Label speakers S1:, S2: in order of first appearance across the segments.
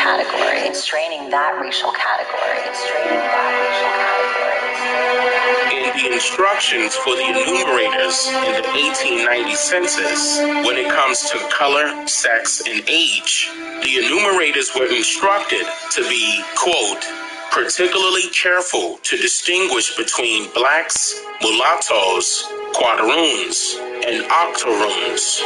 S1: category. It's draining that racial category. It's draining that racial category.
S2: In the instructions for the enumerators in the 1890 census, when it comes to color, sex, and age, the enumerators were instructed to be, quote, particularly careful to distinguish between blacks, mulattoes, quadroons, and octoroons.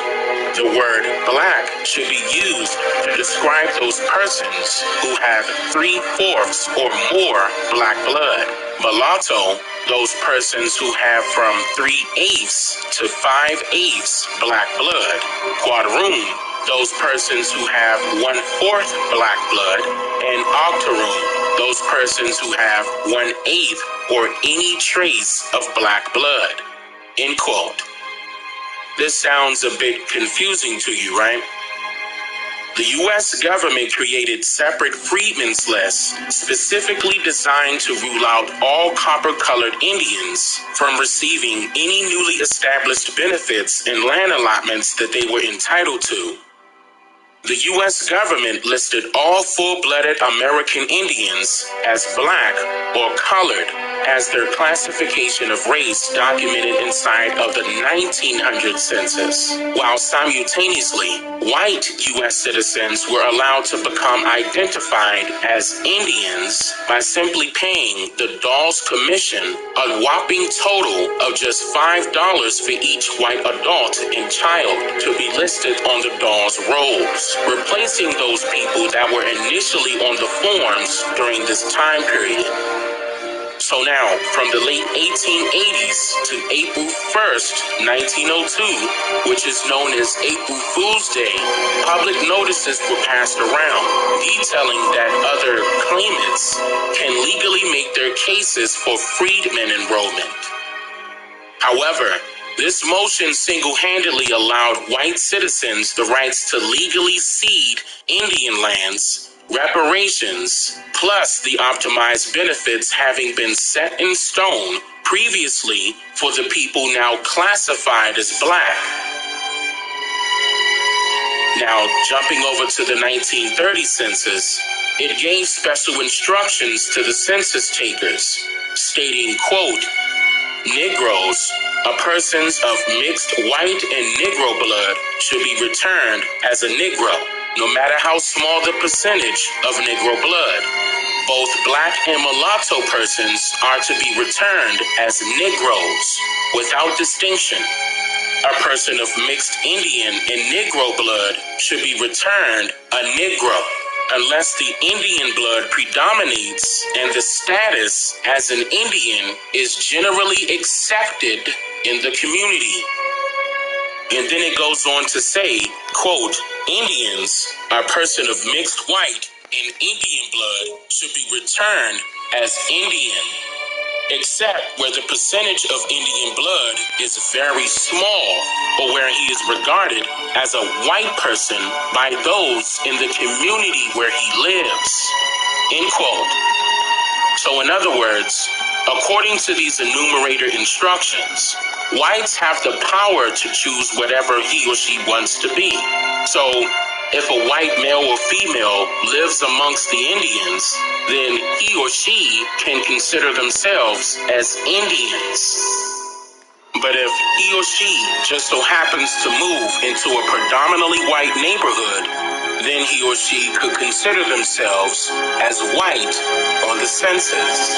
S2: The word black should be used to describe those persons who have 3/4 or more black blood. Mulatto, those persons who have from 3/8 to 5/8 black blood. Quadroon, those persons who have 1/4 black blood. And octoroon, those persons who have 1/8 or any trace of black blood. End quote. This sounds a bit confusing to you, right? The U.S. government created separate freedmen's lists specifically designed to rule out all copper-colored Indians from receiving any newly established benefits and land allotments that they were entitled to. The U.S. government listed all full-blooded American Indians as black or colored as their classification of race documented inside of the 1900 census, while simultaneously, white U.S. citizens were allowed to become identified as Indians by simply paying the Dawes Commission a whopping total of just $5 for each white adult and child to be listed on the Dawes rolls, replacing those people that were initially on the forms during this time period. So now, from the late 1880s to April 1st, 1902, which is known as April Fool's Day, public notices were passed around detailing that other claimants can legally make their cases for freedmen enrollment. However, this motion single-handedly allowed white citizens the rights to legally cede Indian lands, reparations, plus the optimized benefits having been set in stone previously for the people now classified as black. Now, jumping over to the 1930 census, it gave special instructions to the census takers, stating, quote, Negroes, persons of mixed white and Negro blood, should be returned as a Negro, no matter how small the percentage of Negro blood. Both black and mulatto persons are to be returned as Negroes, without distinction. A person of mixed Indian and Negro blood should be returned a Negro, unless the Indian blood predominates and the status as an Indian is generally accepted in the community. And then it goes on to say, quote, Indians, a person of mixed white and Indian blood, should be returned as Indian, except where the percentage of Indian blood is very small or where he is regarded as a white person by those in the community where he lives. End quote. So in other words, according to these enumerator instructions, whites have the power to choose whatever he or she wants to be. So if a white male or female lives amongst the Indians, then he or she can consider themselves as Indians. But if he or she just so happens to move into a predominantly white neighborhood, then he or she could consider themselves as white on the census.